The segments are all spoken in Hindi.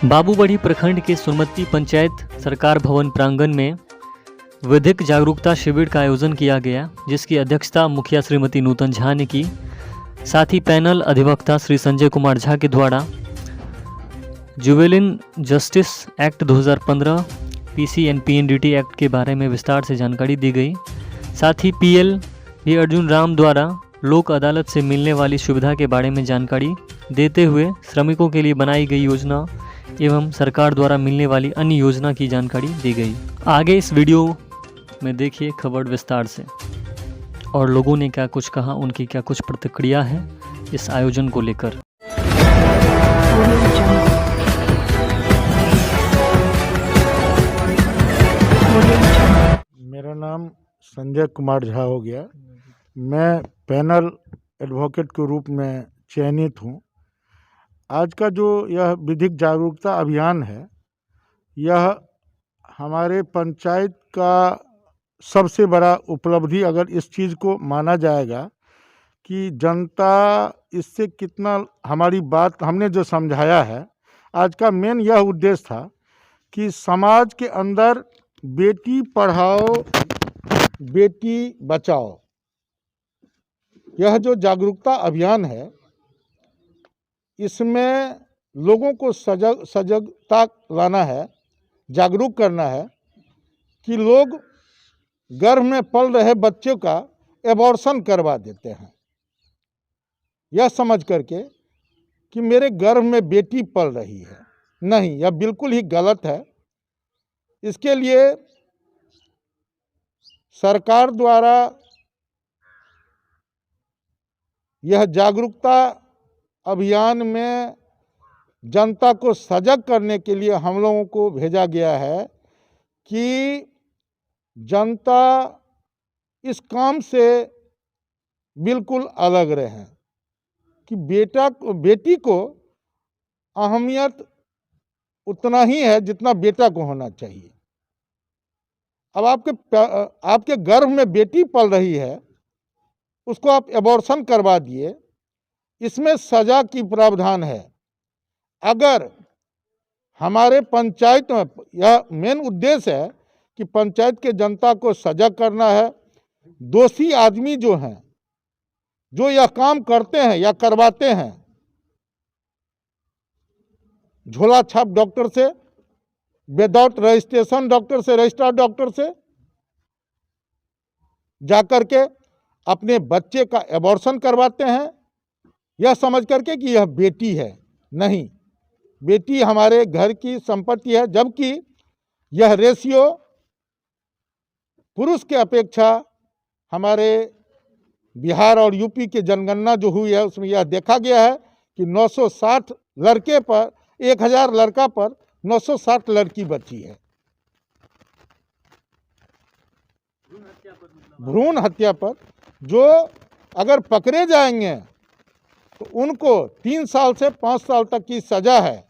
बाबूबड़ी प्रखंड के सुनमती पंचायत सरकार भवन प्रांगण में विधिक जागरूकता शिविर का आयोजन किया गया, जिसकी अध्यक्षता मुखिया श्रीमती नूतन झा ने की। साथ ही पैनल अधिवक्ता श्री संजय कुमार झा के द्वारा जुवेलिन justice act 2015, PC and PNDT act के बारे में विस्तार से जानकारी दी गई। साथ ही पीएल भी अर्जुन राम द्वारा लोक अदालत से मिलने वाली सुविधा के बारे में जानकारी देते हुए श्रमिकों के लिए बनाई गई योजना एवं सरकार द्वारा मिलने वाली अन्य योजना की जानकारी दी गई। आगे इस वीडियो में देखिए खबर विस्तार से और लोगों ने क्या कुछ कहा, उनकी क्या कुछ प्रतिक्रिया है इस आयोजन को लेकर। मेरा नाम संजय कुमार झा हो गया। मैं पैनल एडवोकेट के रूप में चयनित हूँ। आज का जो यह विधिक जागरूकता अभियान है, यह हमारे पंचायत का सबसे बड़ा उपलब्धि अगर इस चीज़ को माना जाएगा कि जनता इससे कितना हमारी बात हमने जो समझाया है। आज का मेन यह उद्देश्य था कि समाज के अंदर बेटी पढ़ाओ बेटी बचाओ, यह जो जागरूकता अभियान है, इसमें लोगों को सजगता लाना है, जागरूक करना है कि लोग गर्भ में पल रहे बच्चों का एबॉर्शन करवा देते हैं, यह समझ करके कि मेरे गर्भ में बेटी पल रही है। नहीं, यह बिल्कुल ही गलत है। इसके लिए सरकार द्वारा यह जागरूकता अभियान में जनता को सजग करने के लिए हम लोगों को भेजा गया है कि जनता इस काम से बिल्कुल अलग रहें, कि बेटी को अहमियत उतना ही है जितना बेटा को होना चाहिए। अब आपके गर्भ में बेटी पल रही है, उसको आप एबॉर्शन करवा दिए, इसमें सजा की प्रावधान है। अगर हमारे पंचायत में यह मेन उद्देश्य है कि पंचायत के जनता को सजग करना है। दोषी आदमी जो हैं, जो यह काम करते हैं या करवाते हैं, झोला छाप डॉक्टर से, विदाउट रजिस्ट्रेशन डॉक्टर से, रजिस्ट्रार डॉक्टर से जाकर के अपने बच्चे का एबॉर्शन करवाते हैं, यह समझ करके कि यह बेटी है। नहीं, बेटी हमारे घर की संपत्ति है, जबकि यह रेशियो पुरुष के अपेक्षा हमारे बिहार और यूपी के जनगणना जो हुई है उसमें यह देखा गया है कि 960 लड़के पर 1000 लड़का पर 960 लड़की बची है। भ्रूण हत्या पर जो अगर पकड़े जाएंगे तो उनको 3 साल से 5 साल तक की सजा है।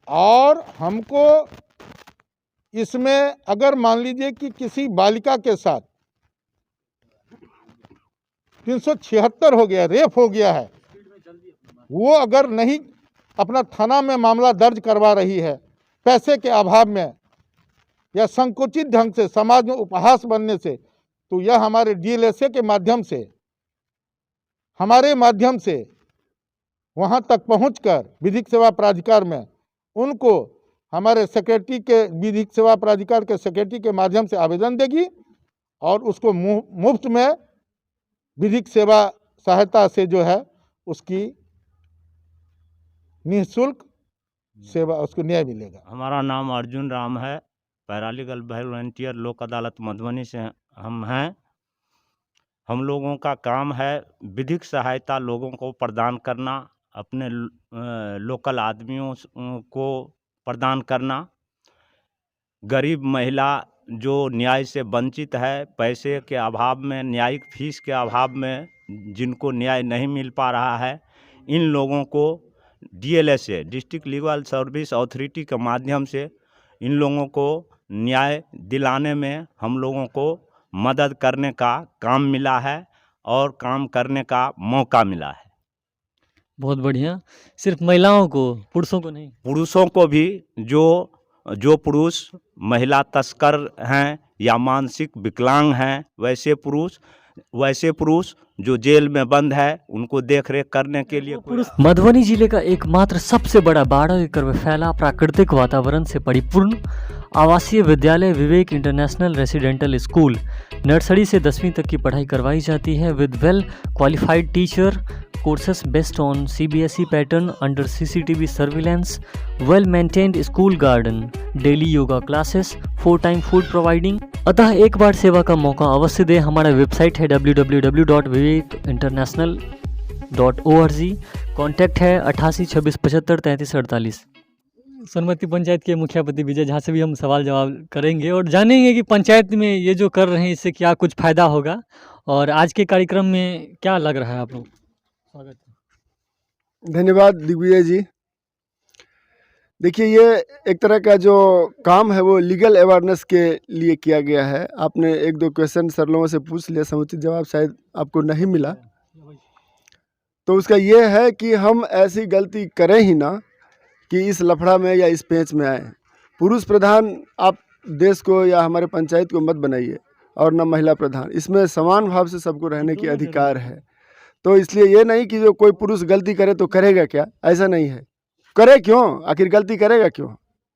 और हमको इसमें अगर मान लीजिए कि किसी बालिका के साथ 376 हो गया, रेप हो गया है, वो अगर नहीं अपना थाना में मामला दर्ज करवा रही है, पैसे के अभाव में या संकुचित ढंग से समाज में उपहास बनने से, तो यह हमारे डीएलएसए के माध्यम से, हमारे माध्यम से वहां तक पहुंचकर विधिक सेवा प्राधिकार में उनको हमारे सेक्रेटरी के, विधिक सेवा प्राधिकार के सेक्रेटरी के माध्यम से आवेदन देगी और उसको मुफ्त में विधिक सेवा सहायता से जो है उसकी निःशुल्क सेवा, उसको न्याय मिलेगा। हमारा नाम अर्जुन राम है, पैरालीगल वॉलंटियर लोक अदालत मधुबनी से हम हैं। हम लोगों का काम है विधिक सहायता लोगों को प्रदान करना, अपने लोकल आदमियों को प्रदान करना। गरीब महिला जो न्याय से वंचित है, पैसे के अभाव में, न्यायिक फीस के अभाव में जिनको न्याय नहीं मिल पा रहा है, इन लोगों को DLSA, district legal service authority के माध्यम से इन लोगों को न्याय दिलाने में हम लोगों को मदद करने का काम मिला है और काम करने का मौका मिला है। बहुत बढ़िया। सिर्फ महिलाओं को, पुरुषों को नहीं? पुरुषों को भी, जो पुरुष महिला तस्कर हैं या मानसिक विकलांग हैं, वैसे पुरुष जो जेल में बंद है, उनको देख रेख करने के लिए मधुबनी जिले का एकमात्र सबसे बड़ा 12 एकड़ में फैला प्राकृतिक वातावरण से परिपूर्ण आवासीय विद्यालय विवेक इंटरनेशनल रेसिडेंटल स्कूल। नर्सरी से 10वीं तक की पढ़ाई करवाई जाती है with well qualified teacher, courses based on CBSE pattern under CCTV surveillance, well maintained school garden, daily yoga classes, 4 time food providing. अतः एक बार सेवा का मौका अवश्य दें। हमारा वेबसाइट है www.vivekinternational.org। कॉन्टैक्ट है 88 26 75 33 48। सोनमती पंचायत के मुखियापति विजय झा से भी हम सवाल जवाब करेंगे और जानेंगे कि पंचायत में ये जो कर रहे हैं इससे क्या कुछ फ़ायदा होगा और आज के कार्यक्रम में क्या लग रहा है आप लोग। स्वागत है। धन्यवाद दिग्विजय जी। देखिए, ये एक तरह का जो काम है वो लीगल अवेयरनेस के लिए किया गया है। आपने 1-2 क्वेश्चन सर लोगों से पूछ लिया, समुचित जवाब शायद आपको नहीं मिला। तो उसका ये है कि हम ऐसी गलती करें ही ना कि इस लफड़ा में या इस पेंच में आए। पुरुष प्रधान आप देश को या हमारे पंचायत को मत बनाइए और न महिला प्रधान। इसमें समान भाव से सबको रहने की अधिकार है। तो इसलिए ये नहीं कि जो कोई पुरुष गलती करे तो करेगा क्या, ऐसा नहीं है। करे क्यों, आखिर गलती करेगा क्यों,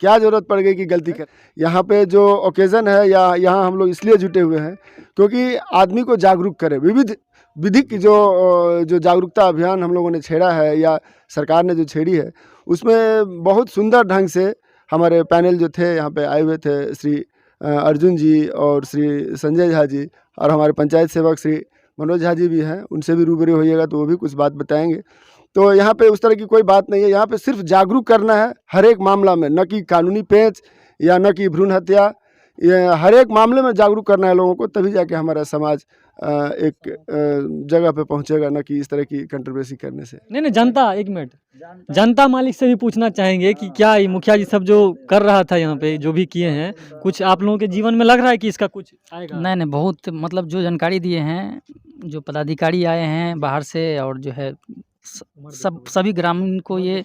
क्या ज़रूरत पड़ गई कि गलती करे। यहाँ पे जो ओकेज़न है या यहाँ हम लोग इसलिए जुटे हुए हैं क्योंकि आदमी को जागरूक करें। विविध विधिक जो जागरूकता अभियान हम लोगों ने छेड़ा है या सरकार ने जो छेड़ी है, उसमें बहुत सुंदर ढंग से हमारे पैनल जो थे यहाँ पे आए हुए थे, श्री अर्जुन जी और श्री संजय झा जी और हमारे पंचायत सेवक श्री मनोज झा जी भी हैं, उनसे भी रूबरू होइएगा तो वो भी कुछ बात बताएंगे। तो यहाँ पे उस तरह की कोई बात नहीं है। यहाँ पे सिर्फ जागरूक करना है हर एक मामला में, न कि कानूनी पेंच या न कि भ्रूण हत्या, ये हर एक मामले में जागरूक करना है लोगों को, तभी जाके हमारा समाज एक जगह पे पहुँचेगा, न कि इस तरह की कंट्रोवर्सी करने से। नहीं, जनता, एक मिनट, जनता मालिक से भी पूछना चाहेंगे कि क्या ये मुखिया जी सब जो कर रहा था यहाँ पे, जो भी किए हैं, कुछ आप लोगों के जीवन में लग रहा है कि इसका कुछ आएगा? नहीं, बहुत मतलब जो जानकारी दिए हैं, जो पदाधिकारी आए हैं बाहर से और जो है सभी ग्रामीण को ये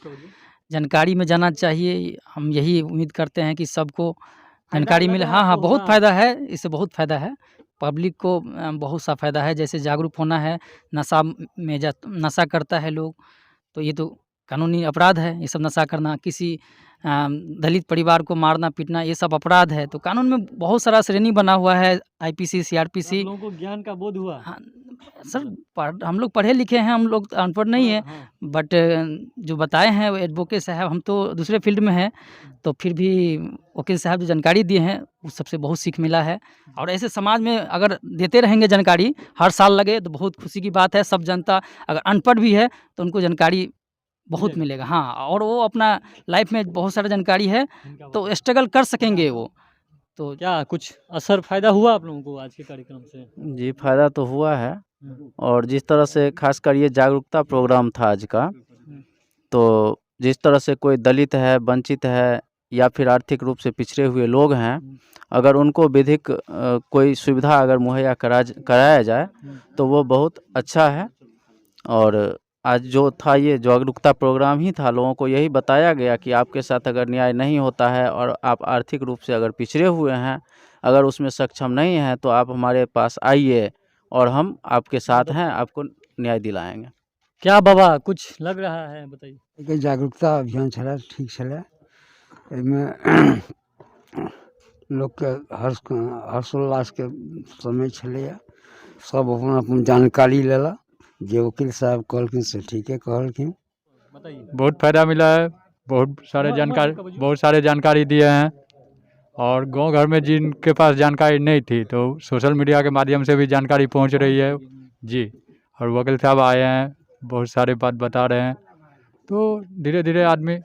जानकारी में जाना चाहिए। हम यही उम्मीद करते हैं कि सबको जानकारी मिले। हाँ, बहुत फ़ायदा है, इससे बहुत फ़ायदा है, पब्लिक को बहुत सा फ़ायदा है। जैसे जागरूक होना है, नशा करता है लोग, तो ये तो कानूनी अपराध है। ये सब नशा करना, किसी दलित परिवार को मारना पीटना, ये सब अपराध है। तो कानून में बहुत सारा श्रेणी बना हुआ है, IPC CRPC। लोगों को ज्ञान का बोध हुआ? हाँ सर, हम लोग पढ़े लिखे हैं, हम लोग अनपढ़ नहीं है। बट जो बताए हैं वो एडवोकेट साहब, हम तो दूसरे फील्ड में हैं, तो फिर भी वकील साहब जो जानकारी दिए हैं उस सबसे बहुत सीख मिला है। और ऐसे समाज में अगर देते रहेंगे जानकारी, हर साल लगे, तो बहुत खुशी की बात है। सब जनता अगर अनपढ़ भी है तो उनको जानकारी बहुत मिलेगा। हाँ, और वो अपना लाइफ में बहुत सारा जानकारी है तो स्ट्रगल कर सकेंगे वो। तो क्या कुछ असर फ़ायदा हुआ आप लोगों को आज के कार्यक्रम से? जी, फ़ायदा तो हुआ है। और जिस तरह से खासकर ये जागरूकता प्रोग्राम था आज का, तो जिस तरह से कोई दलित है, वंचित है या फिर आर्थिक रूप से पिछड़े हुए लोग हैं, अगर उनको विधिक कोई सुविधा अगर मुहैया कराया जाए तो वो बहुत अच्छा है। और आज जो था ये जागरूकता प्रोग्राम ही था, लोगों को यही बताया गया कि आपके साथ अगर न्याय नहीं होता है और आप आर्थिक रूप से अगर पिछड़े हुए हैं, अगर उसमें सक्षम नहीं हैं, तो आप हमारे पास आइए और हम आपके साथ हैं, आपको न्याय दिलाएंगे। क्या बाबा कुछ लग रहा है, बताइए। जागरूकता अभियान चला, ठीक चला। एहिमे लोग के हर्षोल्लास के समय चले, सब अपन अपन जानकारी लेला। जो वकील साहब कहलखिन से ठीके कहलखिन। बहुत फायदा मिला है, बहुत सारे जानकारी दिए हैं। और गांव घर में जिनके पास जानकारी नहीं थी तो सोशल मीडिया के माध्यम से भी जानकारी पहुंच रही है जी। और वकील साहब आए हैं, बहुत सारे बात बता रहे हैं, तो धीरे धीरे आदमी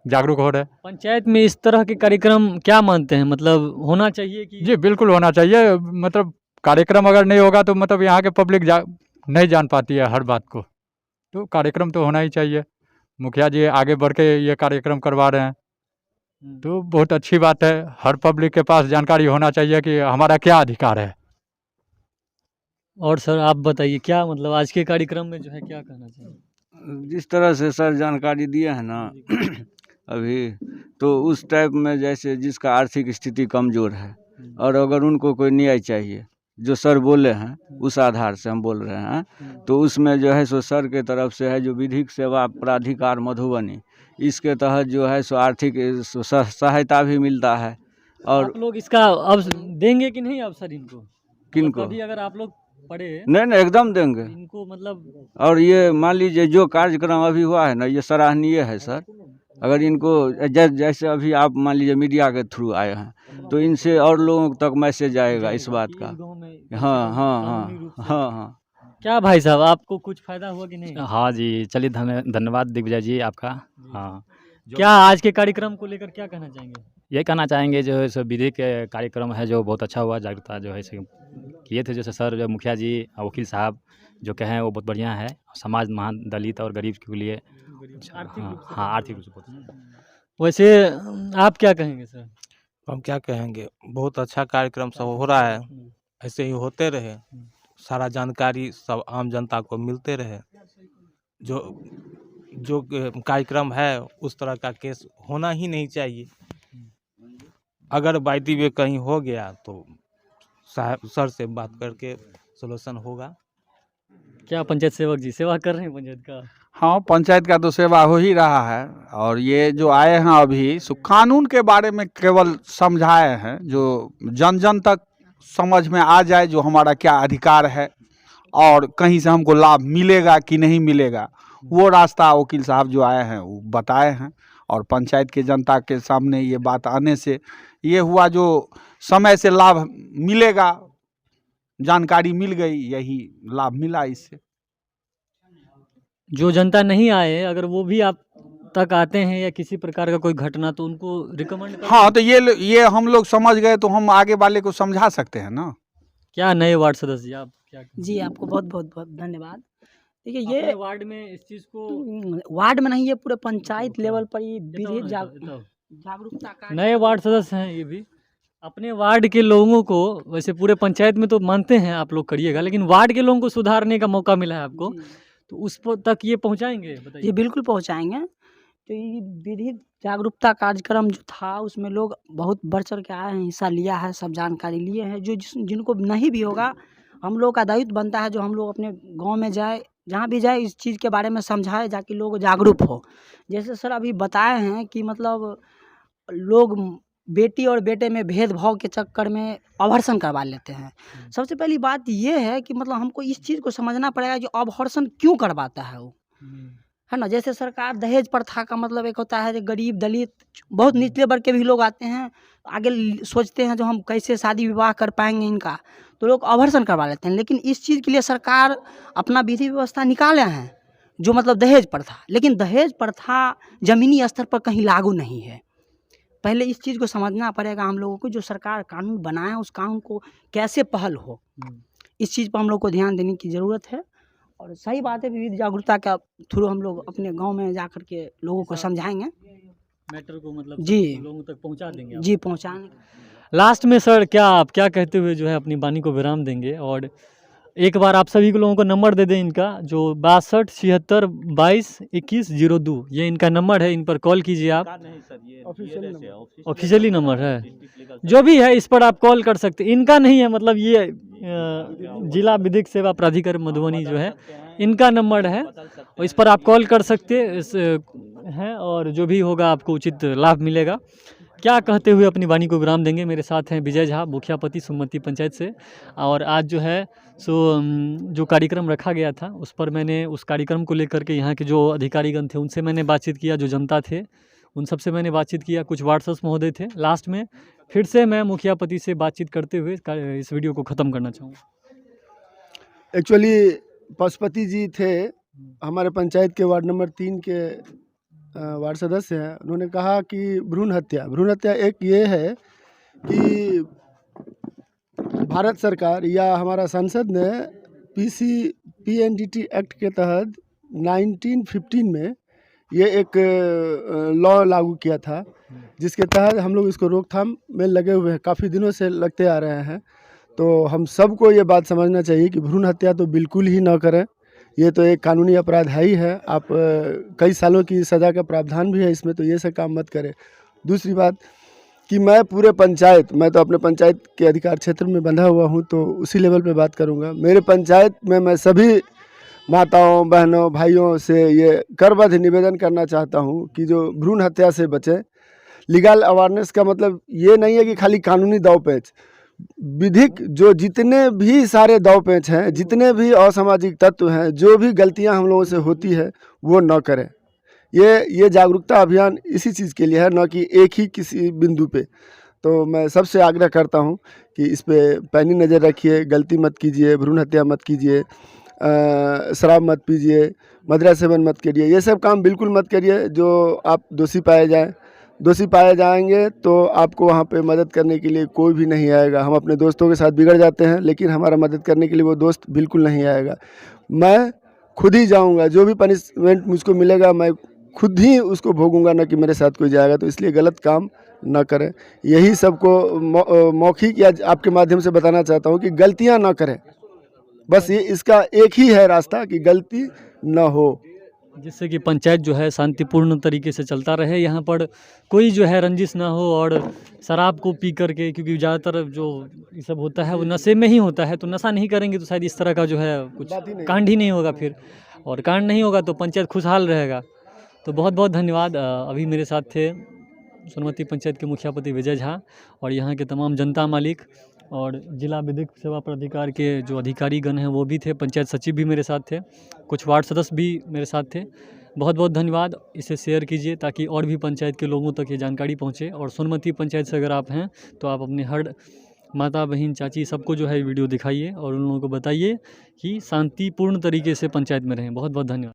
जागरूक हो रहा है। पंचायत में इस तरह के कार्यक्रम क्या मानते हैं, मतलब होना चाहिए कि? जी बिल्कुल होना चाहिए। मतलब कार्यक्रम अगर नहीं होगा तो मतलब यहाँ के पब्लिक नहीं जान पाती है हर बात को, तो कार्यक्रम तो होना ही चाहिए। मुखिया जी आगे बढ़ के ये कार्यक्रम करवा रहे हैं, तो बहुत अच्छी बात है। हर पब्लिक के पास जानकारी होना चाहिए कि हमारा क्या अधिकार है। और सर आप बताइए, क्या मतलब आज के कार्यक्रम में जो है क्या कहना चाहिए? जिस तरह से सर जानकारी दिए हैं ना अभी, तो उस टाइप में जैसे जिसका आर्थिक स्थिति कमज़ोर है और अगर उनको कोई न्याय चाहिए, जो सर बोले हैं उस आधार से हम बोल रहे हैं, तो उसमें जो है सो सर के तरफ से है जो विधिक सेवा प्राधिकार मधुबनी, इसके तहत जो है सो आर्थिक सहायता भी मिलता है। और आप लोग इसका अब देंगे कि नहीं अवसर इनको? किनको? कभी अगर आप लोग पढ़े नहीं एकदम देंगे इनको, मतलब और ये मान लीजिए जो कार्यक्रम अभी हुआ है ना, ये सराहनीय है सर। अगर इनको जैसे अभी आप मान लीजिए मीडिया के थ्रू आए हैं, तो इनसे और लोगों तक मैसेज आएगा इस बात का। हाँ हाँ हाँ हाँ हाँ। क्या भाई साहब, आपको कुछ फायदा हुआ कि नहीं? हाँ जी, चलिए धन्यवाद दिग्विजय जी आपका। हाँ, क्या आज के कार्यक्रम को लेकर क्या कहना चाहेंगे? ये कहना चाहेंगे जो है सो विधिक कार्यक्रम है जो बहुत अच्छा हुआ, जागरूकता जो है सो किए थे जैसे सर जो मुखिया जी वकील साहब जो कहें वो बहुत बढ़िया है। समाज महान दलित और गरीब के लिए हाँ आर्थिक रूप से बहुत अच्छा। वैसे आप क्या कहेंगे सर? हम क्या कहेंगे, बहुत अच्छा कार्यक्रम सब हो रहा है, ऐसे ही होते रहे, सारा जानकारी सब आम जनता को मिलते रहे। जो कार्यक्रम है उस तरह का केस होना ही नहीं चाहिए। अगर बाय द वे कहीं हो गया तो साहब सर से बात करके सॉल्यूशन होगा। क्या पंचायत सेवक जी सेवा कर रहे हैं पंचायत का? हाँ, पंचायत का तो सेवा हो ही रहा है। और ये जो आए हैं अभी सो कानून के बारे में केवल समझाए हैं, जो जन जन तक समझ में आ जाए जो हमारा क्या अधिकार है और कहीं से हमको लाभ मिलेगा कि नहीं मिलेगा, वो रास्ता वकील साहब जो आए हैं वो बताए हैं। और पंचायत के जनता के सामने ये बात आने से ये हुआ जो समय से लाभ मिलेगा, जानकारी मिल गई, यही लाभ मिला इससे। जो जनता नहीं आए अगर वो भी आप तक आते हैं या किसी प्रकार का कोई घटना, तो उनको रिकमेंड हाँ, तो ये हम लोग समझ गए तो हम आगे वाले को समझा सकते हैं ना। क्या नए वार्ड सदस्य जी आप क्या जी आपको बहुत बहुत बहुत धन्यवाद। देखिए अपने ये वार्ड में इस चीज को वार्ड में नहीं, ये पूरे पंचायत लेवल पर ये विधिक जागरूकता का नए वार्ड सदस्य हैं, ये भी अपने वार्ड के लोगों को, वैसे पूरे पंचायत में तो मानते हैं आप लोग करिएगा, लेकिन वार्ड के लोगों को सुधारने का मौका मिला है आपको, तो उस तक ये पहुंचाएंगे? बताइए। ये बिल्कुल पहुंचाएंगे। तो ये विधिक जागरूकता कार्यक्रम जो था उसमें लोग बहुत बढ़ चढ़ के आए हैं, हिस्सा लिया है, सब जानकारी लिए हैं। जो जिनको नहीं भी होगा, हम लोग का दायित्व बनता है जो हम लोग अपने गांव में जाए, जहाँ भी जाए, इस चीज़ के बारे में समझाए जाकि लोग जागरूक हो। जैसे सर अभी बताए हैं कि मतलब लोग बेटी और बेटे में भेदभाव के चक्कर में अभर्षण करवा लेते हैं। सबसे पहली बात ये है कि मतलब हमको इस चीज़ को समझना पड़ेगा कि अभर्षण क्यों करवाता है वो, है ना। जैसे सरकार दहेज प्रथा का मतलब एक होता है कि गरीब दलित बहुत निचले वर्ग के भी लोग आते हैं, आगे सोचते हैं जो हम कैसे शादी विवाह कर पाएंगे इनका, तो लोग अभर्षण करवा लेते हैं। लेकिन इस चीज़ के लिए सरकार अपना विधि व्यवस्था निकाले हैं जो मतलब दहेज प्रथा, लेकिन दहेज प्रथा ज़मीनी स्तर पर कहीं लागू नहीं है। पहले इस चीज़ को समझना पड़ेगा हम लोगों को, जो सरकार कानून बनाए उस कानून को कैसे पहल हो, इस चीज़ पर हम लोग को ध्यान देने की ज़रूरत है। और सही बात है, विविध जागरूकता का थ्रू हम लोग अपने गांव में जा कर के लोगों को समझाएंगे, मैटर को मतलब जी लोगों तक पहुंचा देंगे आप। जी पहुंचाएंगे। लास्ट में सर क्या आप क्या कहते हुए जो है अपनी वाणी को विराम देंगे, और एक बार आप सभी को लोगों को नंबर दे दें इनका, जो 62 76 22 21 02, ये इनका नंबर है, इन पर कॉल कीजिए आप। ऑफिशियली नंबर है, जो भी है इस पर आप कॉल कर सकते। इनका नहीं है, मतलब ये जिला विधिक सेवा प्राधिकार मधुबनी जो है इनका नंबर है, और इस पर आप कॉल कर सकते हैं और जो भी होगा आपको उचित लाभ मिलेगा। क्या कहते हुए अपनी वाणी को विराम देंगे। मेरे साथ हैं विजय झा, मुखियापति सुमति पंचायत से, और आज जो है सो जो कार्यक्रम रखा गया था उस पर मैंने उस कार्यक्रम को लेकर के यहाँ के जो अधिकारीगण थे उनसे मैंने बातचीत किया, जो जनता थे उन सब से मैंने बातचीत किया, कुछ वार्ड महोदय थे। लास्ट में फिर से मैं मुखियापति से बातचीत करते हुए इस वीडियो को ख़त्म करना चाहूँगा। एक्चुअली पशुपति जी थे हमारे पंचायत के वार्ड नंबर 3 के वार्ड सदस्य हैं। उन्होंने कहा कि भ्रूण हत्या एक ये है कि भारत सरकार या हमारा संसद ने PNDT एक्ट के तहत 1915 में ये एक लॉ लागू किया था, जिसके तहत हम लोग इसको रोकथाम में लगे हुए हैं, काफ़ी दिनों से लगते आ रहे हैं। तो हम सबको ये बात समझना चाहिए कि भ्रूण हत्या तो बिल्कुल ही ना करें, ये तो एक कानूनी अपराध है ही है। आप कई सालों की सज़ा का प्रावधान भी है इसमें, तो ये सब काम मत करें। दूसरी बात कि मैं पूरे पंचायत, मैं तो अपने पंचायत के अधिकार क्षेत्र में बंधा हुआ हूँ, तो उसी लेवल पे बात करूँगा। मेरे पंचायत में मैं सभी माताओं, बहनों, भाइयों से ये करबद्ध निवेदन करना चाहता हूँ कि जो भ्रूण हत्या से बचें। लीगल अवेयरनेस का मतलब ये नहीं है कि खाली कानूनी दाव पेच, विधिक जो जितने भी सारे दाव पेच हैं, जितने भी असामाजिक तत्व हैं, जो भी गलतियां हम लोगों से होती है वो न करें। ये जागरूकता अभियान इसी चीज़ के लिए है, न कि एक ही किसी बिंदु पे। तो मैं सबसे आग्रह करता हूं कि इस पे पैनी नज़र रखिए, गलती मत कीजिए, भ्रूण हत्या मत कीजिए, शराब मत पीजिए, मदिरा सेवन मत करिए, ये सब काम बिल्कुल मत करिए। जो आप दोषी पाए जाएंगे तो आपको वहाँ पे मदद करने के लिए कोई भी नहीं आएगा। हम अपने दोस्तों के साथ बिगड़ जाते हैं, लेकिन हमारा मदद करने के लिए वो दोस्त बिल्कुल नहीं आएगा। मैं खुद ही जाऊँगा, जो भी पनिशमेंट मुझको मिलेगा मैं खुद ही उसको भोगूंगा, ना कि मेरे साथ कोई जाएगा। तो इसलिए गलत काम ना करें। यही सबको मौखिक या आपके माध्यम से बताना चाहता हूँ कि गलतियाँ ना करें। बस ये इसका एक ही है रास्ता कि गलती ना हो, जिससे कि पंचायत जो है शांतिपूर्ण तरीके से चलता रहे। यहाँ पर कोई जो है रंजिश ना हो और शराब को पी करके, क्योंकि ज़्यादातर जो ये सब होता है वो नशे में ही होता है। तो नशा नहीं करेंगे तो शायद इस तरह का जो है कुछ कांड ही नहीं होगा फिर, और कांड नहीं होगा तो पंचायत खुशहाल रहेगा। तो बहुत बहुत धन्यवाद। अभी मेरे साथ थे सोनमती पंचायत के मुखियापति विजय झा और यहाँ के तमाम जनता मालिक और जिला विधिक सेवा प्राधिकार के जो अधिकारीगण हैं वो भी थे, पंचायत सचिव भी मेरे साथ थे, कुछ वार्ड सदस्य भी मेरे साथ थे। बहुत बहुत धन्यवाद। इसे शेयर कीजिए ताकि और भी पंचायत के लोगों तक ये जानकारी पहुँचे। और सोनमती पंचायत से अगर आप हैं तो आप अपने हर माता, बहन, चाची सबको जो है वीडियो दिखाइए और उन लोगों को बताइए कि शांतिपूर्ण तरीके से पंचायत में रहें। बहुत बहुत धन्यवाद।